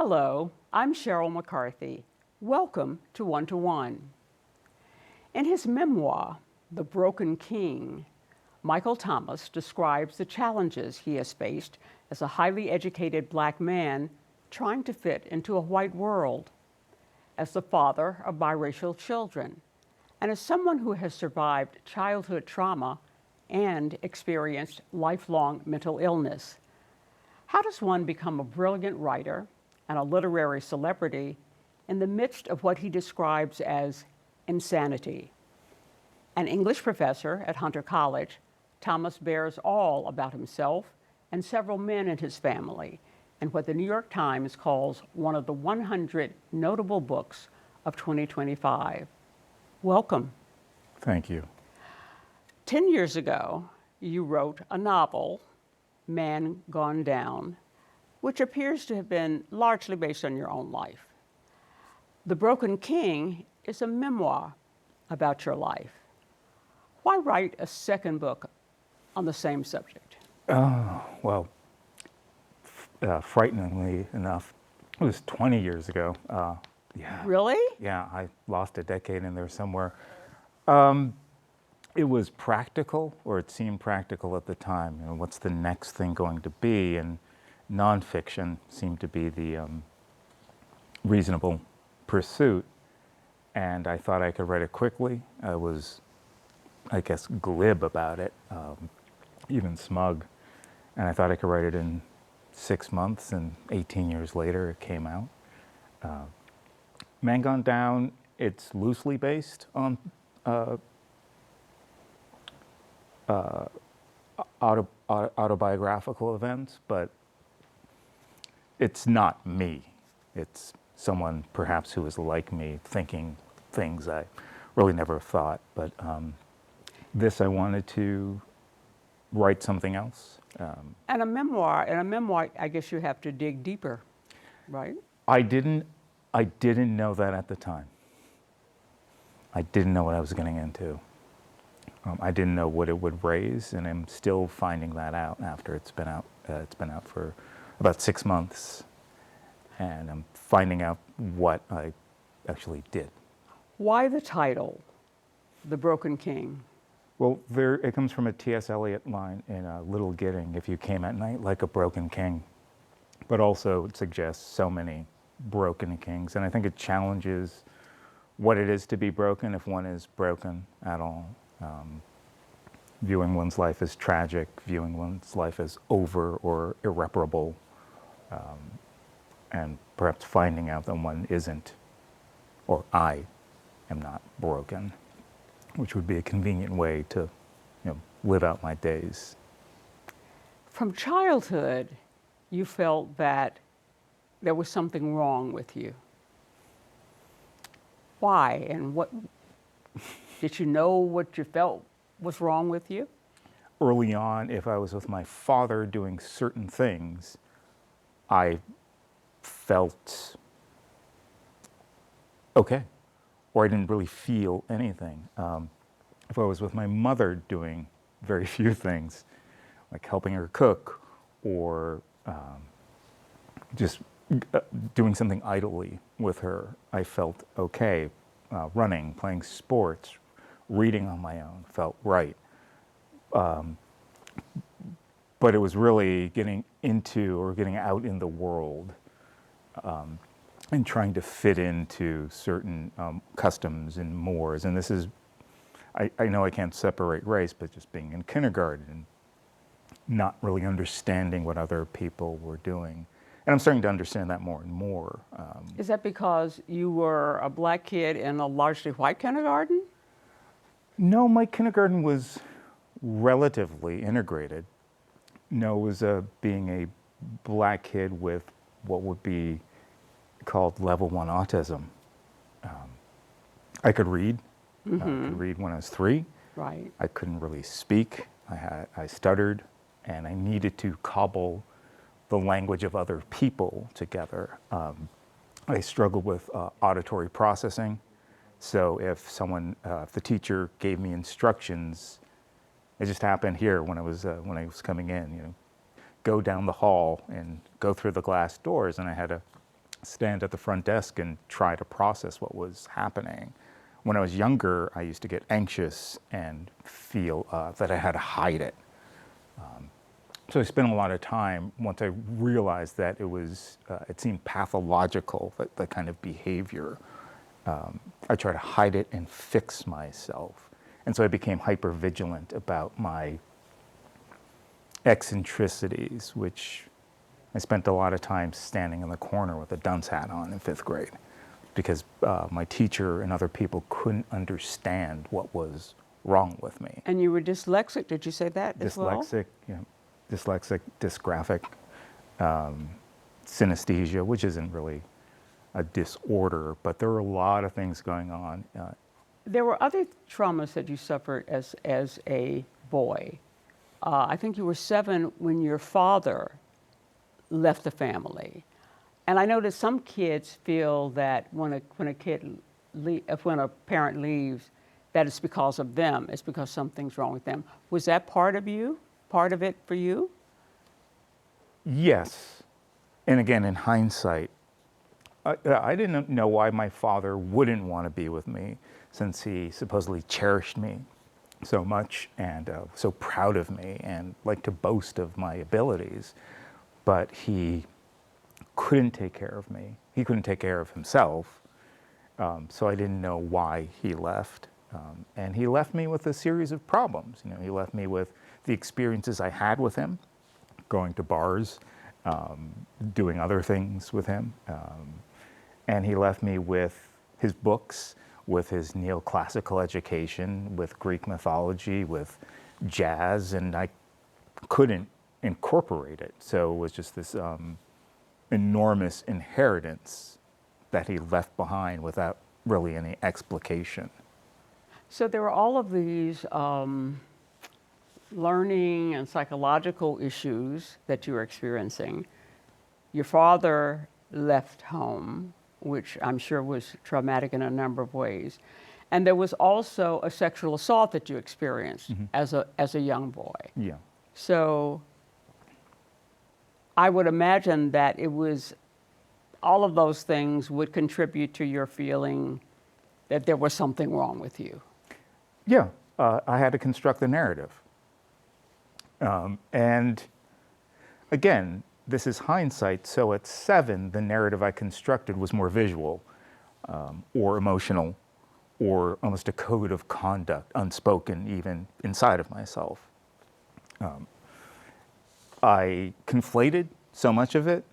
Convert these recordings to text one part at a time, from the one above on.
Hello, I'm Cheryl McCarthy. Welcome to One to One. In his memoir, The Broken King, Michael Thomas describes the challenges he has faced as a highly educated Black man trying to fit into a white world, as the father of biracial children, and as someone who has survived childhood trauma and experienced lifelong mental illness. How does one become a brilliant writer and a literary celebrity in the midst of what he describes as insanity? An English professor at Hunter College, Thomas bears all about himself and several men in his family in what the New York Times calls one of the 100 notable books of 2025. Welcome. Thank you. 10 years ago, you wrote a novel, Man Gone Down, which appears to have been largely based on your own life. The Broken King is a memoir about your life. Why write a second book on the same subject? Well, frighteningly enough, it was 20 years ago. Really? Yeah, I lost a decade in there somewhere. It was practical, or it seemed practical at the time. You know, what's the next thing going to be? And nonfiction seemed to be the reasonable pursuit. And I thought I could write it quickly. I was, I guess, glib about it, even smug. And I thought I could write it in 6 months, and 18 years later it came out. Man Gone Down, it's loosely based on autobiographical events, but it's not me. It's someone perhaps who was like me, thinking things I really never thought. But this, I wanted to write something else. And in a memoir, I guess you have to dig deeper, right? I didn't know that at the time. I didn't know what I was getting into. I didn't know what it would raise, and I'm still finding that out after it's been out. It's been out for about 6 months, and I'm finding out what I actually did. Why the title, The Broken King? Well, it comes from a T.S. Eliot line in Little Gidding, if you came at night like a broken king. But also it suggests so many broken kings, and I think it challenges what it is to be broken if one is broken at all. Viewing one's life as tragic, viewing one's life as over or irreparable, and perhaps finding out that one isn't, or I am not broken, which would be a convenient way to, live out my days. From childhood, you felt that there was something wrong with you. Why? And what did you know what you felt was wrong with you? Early on, if I was with my father doing certain things, I felt okay, or I didn't really feel anything. If I was with my mother doing very few things, like helping her cook, or just doing something idly with her, I felt okay. Running, playing sports, reading on my own felt right. But it was really getting into or getting out in the world and trying to fit into certain customs and mores. And this is, I know I can't separate race, but just being in kindergarten and not really understanding what other people were doing. And I'm starting to understand that more and more. Is that because you were a Black kid in a largely white kindergarten? No, my kindergarten was relatively integrated. No, it was being a Black kid with what would be called level 1 autism. I could read. I could read when I was 3. Right. I couldn't really speak. I stuttered, and I needed to cobble the language of other people together. I struggled with auditory processing. So if the teacher gave me instructions, it just happened here when I was coming in, go down the hall and go through the glass doors, and I had to stand at the front desk and try to process what was happening. When I was younger, I used to get anxious and feel that I had to hide it. So I spent a lot of time, once I realized that it seemed pathological, that kind of behavior, I tried to hide it and fix myself. And so I became hyper-vigilant about my eccentricities, which I spent a lot of time standing in the corner with a dunce hat on in 5th grade because my teacher and other people couldn't understand what was wrong with me. And you were dyslexic, did you say that as well? Dyslexic, dyslexic, dysgraphic, synesthesia, which isn't really a disorder, but there were a lot of things going on. There were other traumas that you suffered as a boy. I think you were 7 when your father left the family. And I know that some kids feel that when a parent leaves, that it's because of them, it's because something's wrong with them. Was that part of it for you? Yes. And again, in hindsight, I didn't know why my father wouldn't want to be with me, since he supposedly cherished me so much and so proud of me and liked to boast of my abilities. But he couldn't take care of me. He couldn't take care of himself. So I didn't know why he left. And he left me with a series of problems. He left me with the experiences I had with him, going to bars, doing other things with him. And he left me with his books, with his neoclassical education, with Greek mythology, with jazz, and I couldn't incorporate it. So it was just this enormous inheritance that he left behind without really any explication. So there were all of these learning and psychological issues that you were experiencing. Your father left home, which I'm sure was traumatic in a number of ways. And there was also a sexual assault that you experienced as a young boy. Yeah. So I would imagine that all of those things would contribute to your feeling that there was something wrong with you. Yeah, I had to construct the narrative. And again, this is hindsight, so at 7, the narrative I constructed was more visual or emotional or almost a code of conduct, unspoken even inside of myself. I conflated so much of it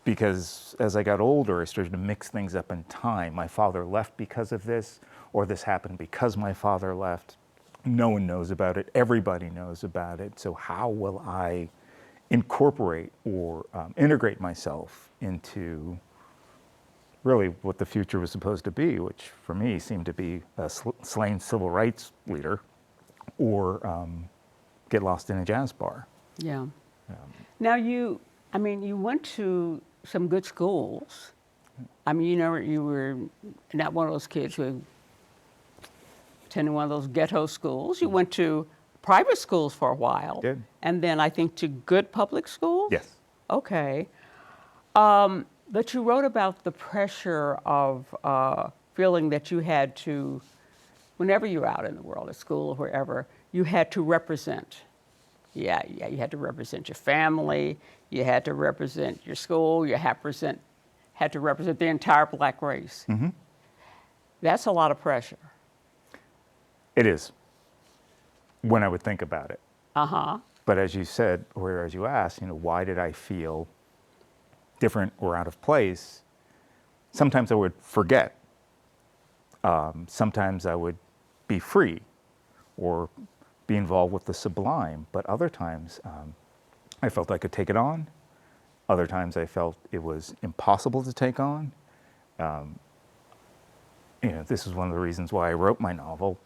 because as I got older, I started to mix things up in time. My father left because of this, or this happened because my father left. No one knows about it. Everybody knows about it. So how will I incorporate or integrate myself into really what the future was supposed to be, which for me seemed to be a slain civil rights leader or get lost in a jazz bar. Yeah. Now you went to some good schools. I mean, you were not one of those kids who attended one of those ghetto schools. You went to private schools for a while. Did. And then I think to good public schools? Yes. Okay. But you wrote about the pressure of feeling that you had to, whenever you're out in the world, at school or wherever, you had to represent. Yeah, you had to represent your family, you had to represent your school, you had to represent the entire black race. Mm-hmm. That's a lot of pressure. It is, when I would think about it. Uh-huh. But as you said, or as you asked, why did I feel different or out of place? Sometimes I would forget. Sometimes I would be free or be involved with the sublime. But other times I felt I could take it on. Other times I felt it was impossible to take on. This is one of the reasons why I wrote my novel.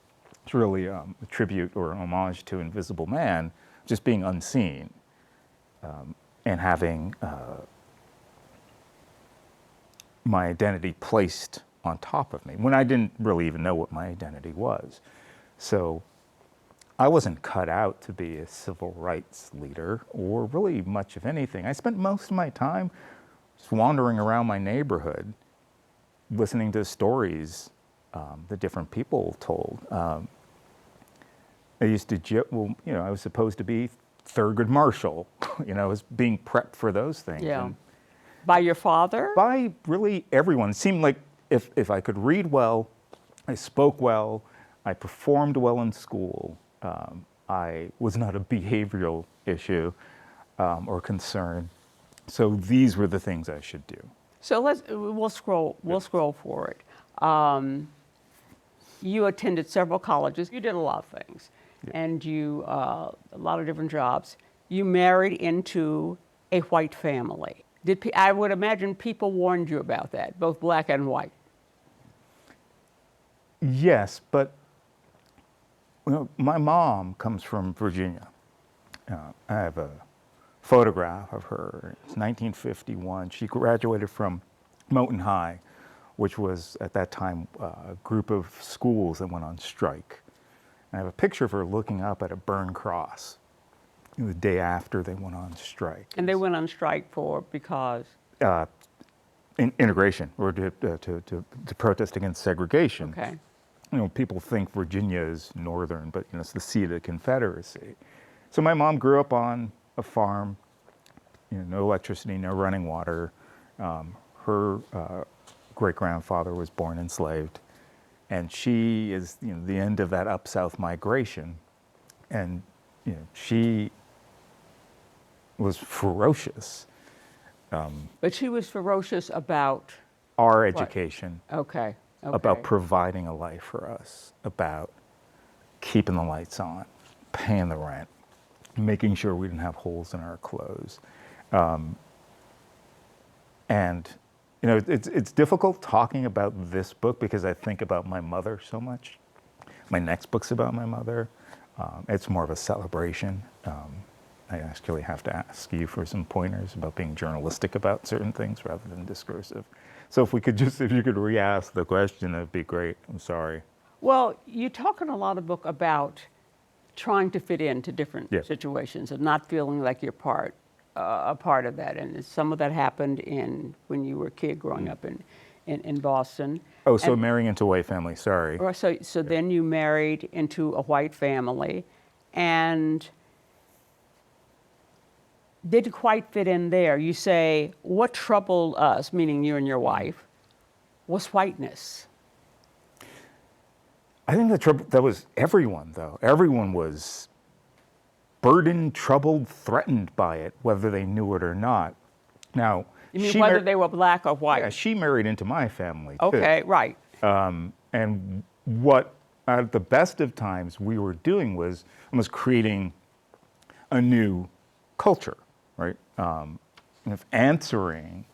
It's really a tribute or an homage to Invisible Man, just being unseen and having my identity placed on top of me when I didn't really even know what my identity was. So I wasn't cut out to be a civil rights leader or really much of anything. I spent most of my time just wandering around my neighborhood, listening to stories that different people told. I used to, I was supposed to be Thurgood Marshall. I was being prepped for those things. Yeah. And By your father? by really everyone. It seemed like if I could read well, I spoke well, I performed well in school, I was not a behavioral issue or concern. So these were the things I should do. So we'll scroll forward. You attended several colleges. You did a lot of things, and you a lot of different jobs. You married into a white family. I would imagine people warned you about that, both black and white. Yes, but my mom comes from Virginia. I have a photograph of her. It's 1951. She graduated from Moton High, which was at that time a group of schools that went on strike. And I have a picture of her looking up at a burned cross the day after they went on strike. And they went on strike because? Integration, or to protest against segregation. Okay. People think Virginia is northern, but it's the seat of the Confederacy. So my mom grew up on a farm, no electricity, no running water. Her great-grandfather was born enslaved, and she is the end of that up south migration, and she was ferocious. But she was ferocious about Our what? education. Okay. About providing a life for us, about keeping the lights on, paying the rent, making sure we didn't have holes in our clothes. And it's difficult talking about this book because I think about my mother so much. My next book's about my mother. It's more of a celebration. I actually have to ask you for some pointers about being journalistic about certain things rather than discursive. So if you could re-ask the question, that'd be great. I'm sorry. Well, you talk in a lot of book about trying to fit into different situations and not feeling like you're a part of that. And some of that happened when you were a kid growing up in Boston. Oh, so marrying into a white family, sorry. So then you married into a white family and didn't quite fit in there. You say, what troubled us, meaning you and your wife, was whiteness. I think that was everyone, though. Everyone was burdened, troubled, threatened by it, whether they knew it or not. Now, you mean whether they were black or white? Yeah, she married into my family, too. Okay, right. And what, at the best of times, we were doing was almost creating a new culture, right? Of answering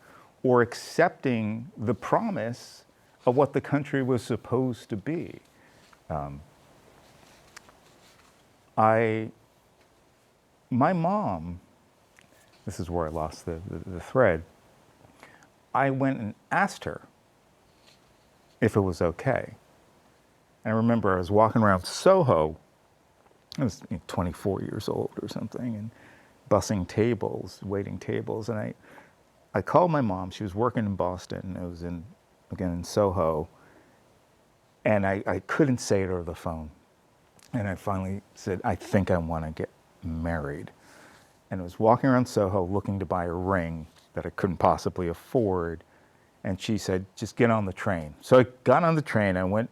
or accepting the promise of what the country was supposed to be. My mom, this is where I lost the thread, I went and asked her if it was okay. And I remember I was walking around Soho, I was 24 years old or something, and bussing tables, waiting tables, and I called my mom. She was working in Boston. I was again in Soho, and I couldn't say it over the phone. And I finally said, I think I want to get married. And I was walking around Soho looking to buy a ring that I couldn't possibly afford. And she said, just get on the train. So I got on the train. I went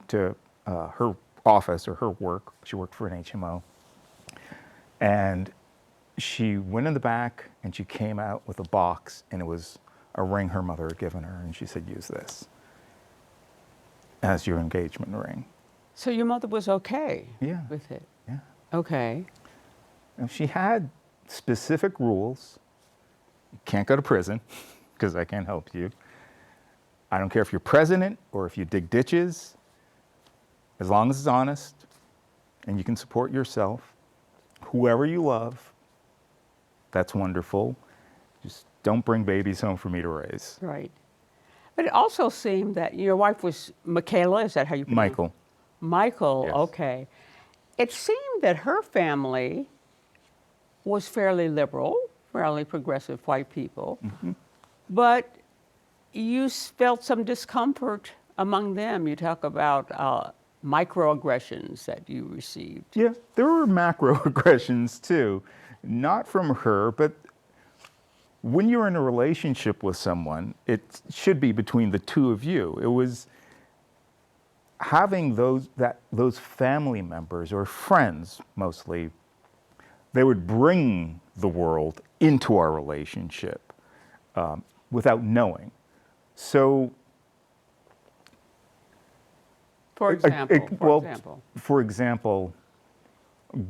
to her office or her work. She worked for an HMO. And she went in the back and she came out with a box, and it was a ring her mother had given her. And she said, use this as your engagement ring. So your mother was okay with it? Yeah. Okay. And she had specific rules. You can't go to prison because I can't help you. I don't care if you're president or if you dig ditches, as long as it's honest and you can support yourself, whoever you love, that's wonderful. Just don't bring babies home for me to raise. Right. But it also seemed that your wife was Michaela, is that how you pronounce it? Michael. Michael, Yes. okay. It seemed that her family was fairly liberal, primarily progressive white people. But you felt some discomfort among them. You talk about microaggressions that you received. Yeah, there were macroaggressions too, not from her, but when you're in a relationship with someone, it should be between the two of you. It was having those family members or friends mostly, they would bring the world into our relationship without knowing. So, For example, for example,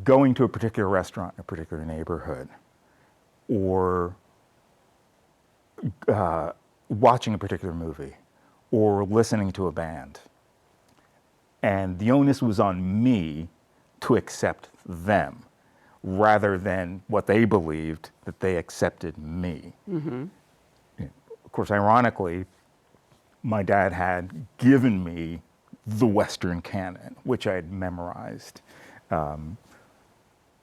going to a particular restaurant in a particular neighborhood, or watching a particular movie, or listening to a band. And the onus was on me to accept them rather than what they believed that they accepted me. Of course, ironically, my dad had given me the Western canon, which I had memorized.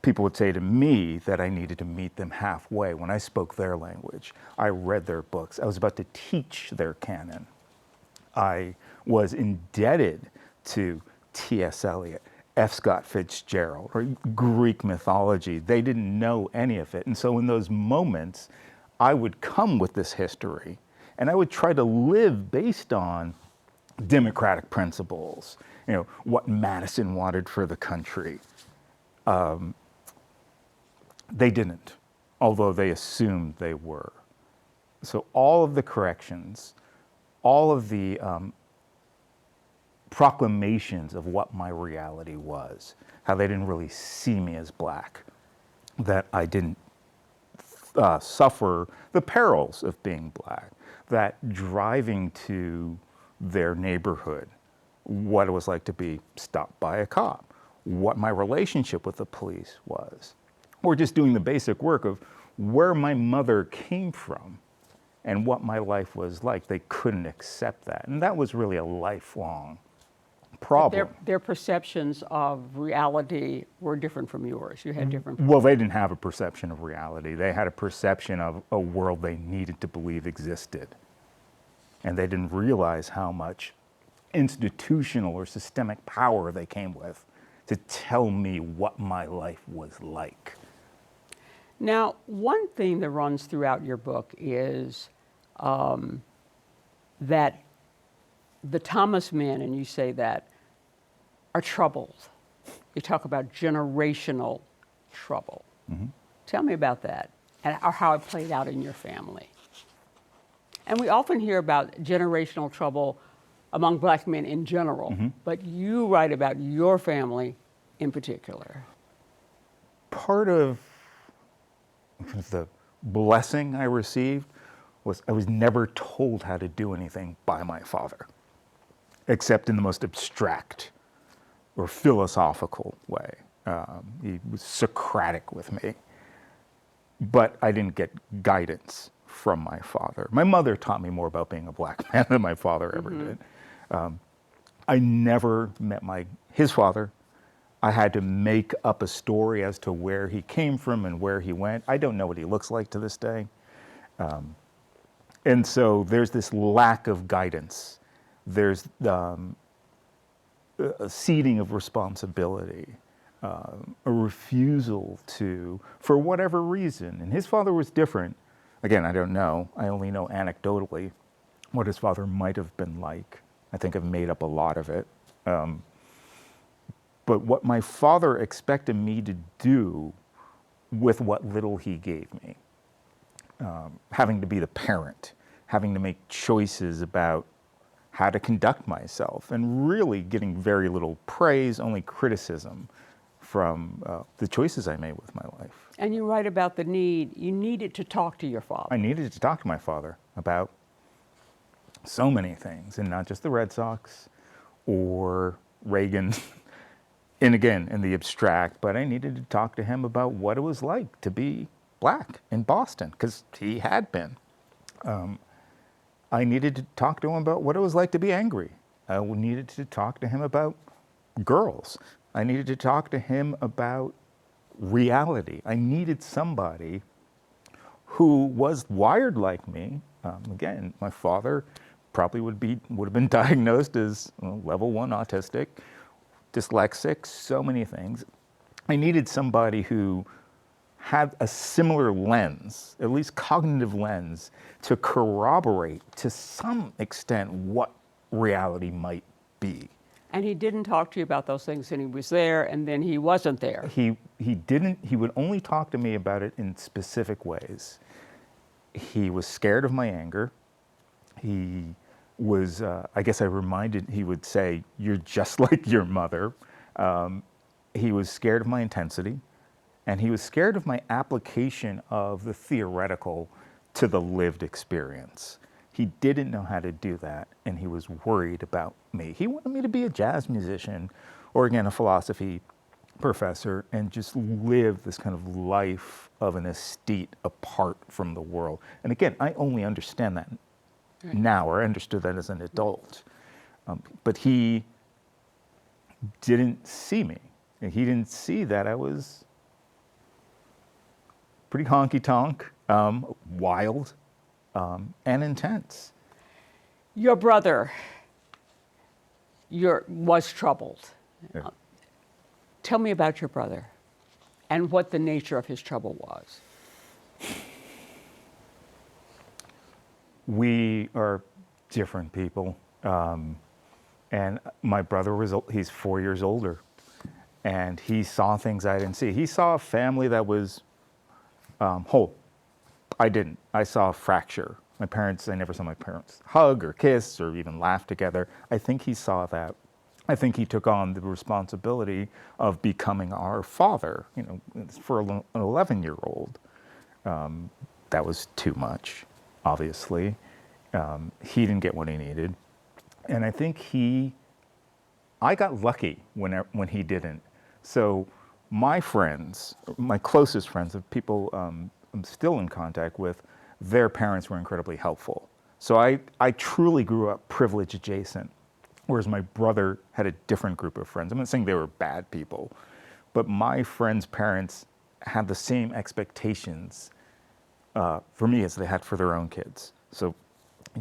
People would say to me that I needed to meet them halfway when I spoke their language. I read their books. I was about to teach their canon. I was indebted to T.S. Eliot, F. Scott Fitzgerald, or Greek mythology. They didn't know any of it. And so in those moments, I would come with this history, and I would try to live based on democratic principles, what Madison wanted for the country. They didn't, although they assumed they were. So all of the corrections, all of the proclamations of what my reality was, how they didn't really see me as black, that I didn't suffer the perils of being black, that driving to their neighborhood, what it was like to be stopped by a cop, what my relationship with the police was, or just doing the basic work of where my mother came from and what my life was like. They couldn't accept that. And that was really a lifelong problem. Their perceptions of reality were different from yours. You had different. Well, they didn't have a perception of reality. They had a perception of a world they needed to believe existed. And they didn't realize how much institutional or systemic power they came with to tell me what my life was like. Now, one thing that runs throughout your book is that the Thomas men, and you say that, are troubled. You talk about generational trouble. Tell me about that, and or how it played out in your family. And we often hear about generational trouble among black men in general, but you write about your family in particular. Part of the blessing I received was I was never told how to do anything by my father, except in the most abstract or philosophical way. He was Socratic with me, but I didn't get guidance from my father. My mother taught me more about being a black man than my father ever did. I never met his father. I had to make up a story as to where he came from and where he went. I don't know what he looks like to this day. And so there's this lack of guidance. There's a ceding of responsibility, a refusal to, for whatever reason. And his father was different. Again, I don't know. I only know anecdotally what his father might have been like. I think I've made up a lot of it. But what my father expected me to do with what little he gave me, having to be the parent, having to make choices about how to conduct myself, and really getting very little praise, only criticism from the choices I made with my life. And you write about the need, you needed to talk to your father. I needed to talk to my father about so many things, and not just the Red Sox or Reagan. And again, in the abstract, but I needed to talk to him about what it was like to be black in Boston, because he had been. I needed to talk to him about what it was like to be angry. I needed to talk to him about girls. I needed to talk to him about reality. I needed somebody who was wired like me. Again, my father probably would have been diagnosed as level 1 autistic, dyslexic, so many things. I needed somebody who had a similar lens, at least cognitive lens, to corroborate to some extent what reality might be. And he didn't talk to you about those things, and he was there, and then he wasn't there. He would only talk to me about it in specific ways. He was scared of my anger. He was, he would say, "You're just like your mother." He was scared of my intensity, and he was scared of my application of the theoretical to the lived experience. He didn't know how to do that, and he was worried about me. He wanted me to be a jazz musician or, again, a philosophy professor and just live this kind of life of an aesthete apart from the world. And again, I only understand that now, or I understood that as an adult. But he didn't see me. He didn't see that I was pretty honky-tonk, wild, and intense. Your brother was troubled. Yeah. Tell me about your brother and what the nature of his trouble was. We are different people. And my brother he's 4 years older. And he saw things I didn't see. He saw a family that was whole. I didn't. I saw a fracture. I never saw my parents hug or kiss or even laugh together. I think he saw that. I think he took on the responsibility of becoming our father. For an 11-year-old, that was too much, obviously. He didn't get what he needed. And I think I got lucky when he didn't. So my friends, my closest friends, the people I'm still in contact with, their parents were incredibly helpful. So I truly grew up privilege adjacent, whereas my brother had a different group of friends. I'm not saying they were bad people, but my friends' parents had the same expectations for me as they had for their own kids. So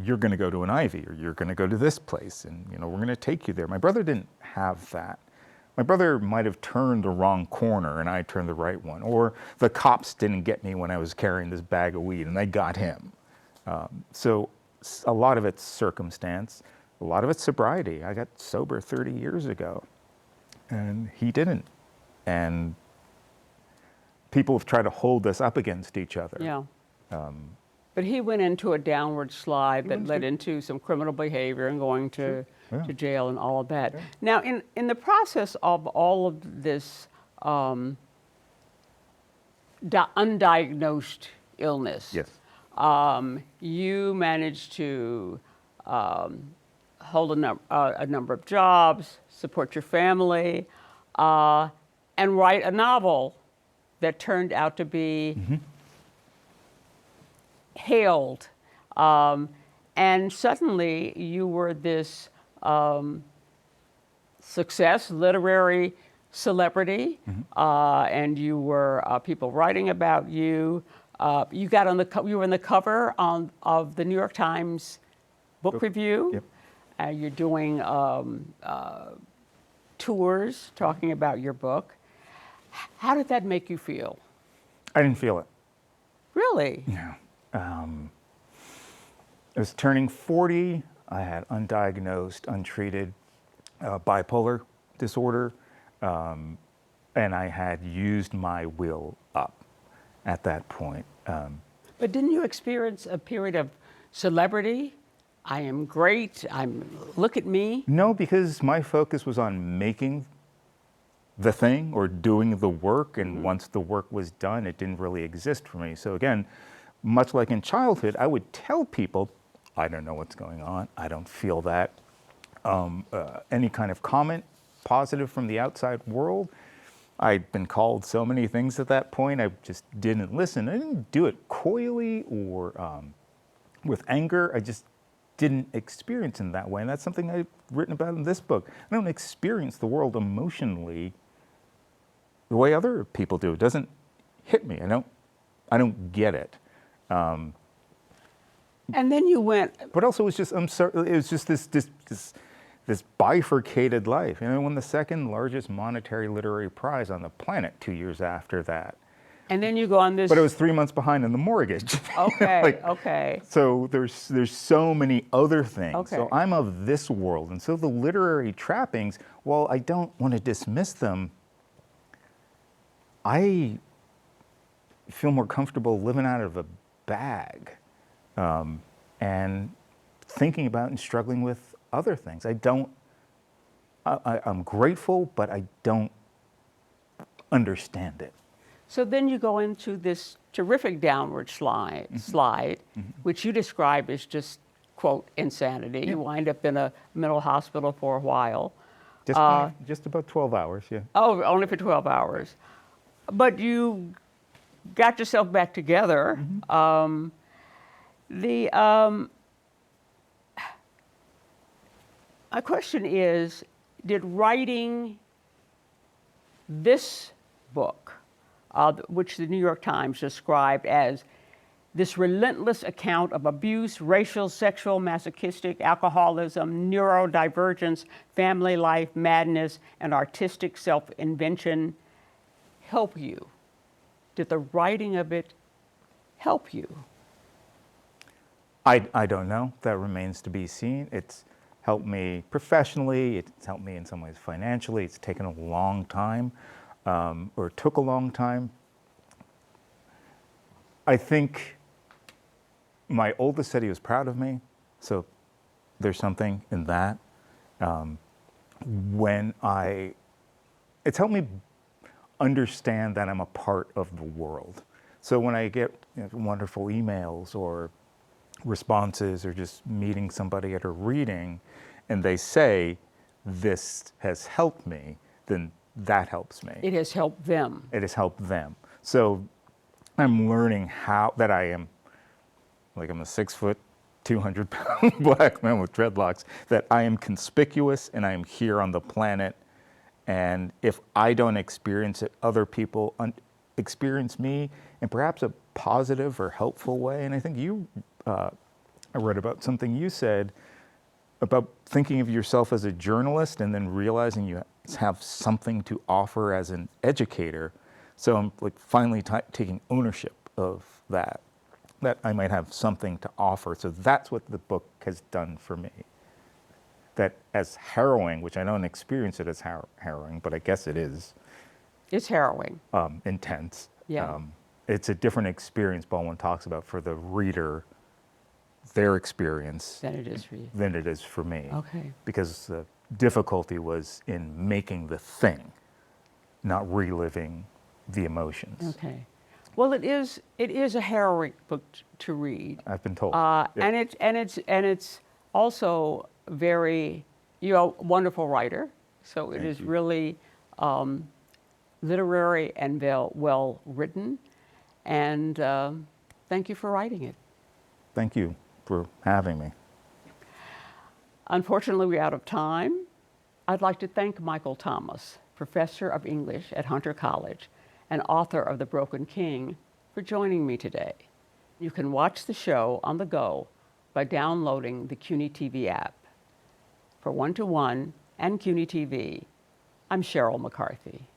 you're going to go to an Ivy, or you're going to go to this place, and we're going to take you there. My brother didn't have that. My brother might have turned the wrong corner and I turned the right one, or the cops didn't get me when I was carrying this bag of weed and they got him. So a lot of it's circumstance, a lot of it's sobriety. I got sober 30 years ago and he didn't. And people have tried to hold us up against each other. Yeah. But he went into a downward slide that led into some criminal behavior and going to jail and all of that. Yeah. Now, in the process of all of this undiagnosed illness, yes, you managed to hold a number of jobs, support your family, and write a novel that turned out to be hailed. And suddenly you were this success, literary celebrity, and you were people writing about you. You were on the cover of the New York Times book review. Yep. You're doing tours talking about your book. How did that make you feel? I didn't feel it. Really? No. I was turning 40. I had undiagnosed, untreated bipolar disorder, and I had used my will up at that point. But didn't you experience a period of celebrity? I am great. Look at me. No, because my focus was on making the thing or doing the work, and once the work was done, it didn't really exist for me. So again, much like in childhood, I would tell people, I don't know what's going on. I don't feel that. Any kind of comment, positive from the outside world, I'd been called so many things at that point, I just didn't listen. I didn't do it coyly or with anger. I just didn't experience in that way. And that's something I've written about in this book. I don't experience the world emotionally the way other people do. It doesn't hit me. I don't get it. And then you went, But also, it was just it was just this bifurcated life. You know, I won the second largest monetary literary prize on the planet 2 years after that. and then you go on this. But it was 3 months behind in the mortgage. Okay, okay. So there's so many other things. Okay. So I'm of this world, and so the literary trappings, while I don't want to dismiss them, I feel more comfortable living out of a bag, and thinking about and struggling with other things. I'm grateful, but I don't understand it. So then you go into this terrific downward slide, which you describe as just, quote, insanity. You wind up in a mental hospital for a while. Just about 12 hours, yeah. Oh, only for 12 hours. But you got yourself back together. My question is, did writing this book, which the New York Times described as this relentless account of abuse, racial, sexual, masochistic, alcoholism, neurodivergence, family life, madness, and artistic self-invention, help you? Did the writing of it help you? I don't know. That remains to be seen. It's helped me professionally. It's helped me in some ways financially. It's taken a long time, or took a long time. I think my oldest said he was proud of me, so there's something in that. It's helped me understand that I'm a part of the world. So when I get wonderful emails or responses or just meeting somebody at a reading and they say, this has helped me, then that helps me. It has helped them. It has helped them. So I'm learning that I'm a 6 foot, 200 pound black man with dreadlocks, that I am conspicuous and I am here on the planet. And if I don't experience it, other people experience me in perhaps a positive or helpful way. And I think I read about something you said about thinking of yourself as a journalist and then realizing you have something to offer as an educator. So I'm finally taking ownership of that I might have something to offer. So that's what the book has done for me. That as harrowing, which I don't experience it as harrowing, but I guess it is. It's harrowing. Intense. Yeah. It's a different experience Baldwin talks about for the reader, their experience. Than it is for you. Than it is for me. Okay. Because the difficulty was in making the thing, not reliving the emotions. Okay. Well, it is a harrowing book to read. I've been told. Yeah. And it's also very, a wonderful writer. So it is really literary and well written. And thank you for writing it. Thank you for having me. Unfortunately, we're out of time. I'd like to thank Michael Thomas, professor of English at Hunter College and author of The Broken King, for joining me today. You can watch the show on the go by downloading the CUNY TV app. For One to One and CUNY TV, I'm Cheryl McCarthy.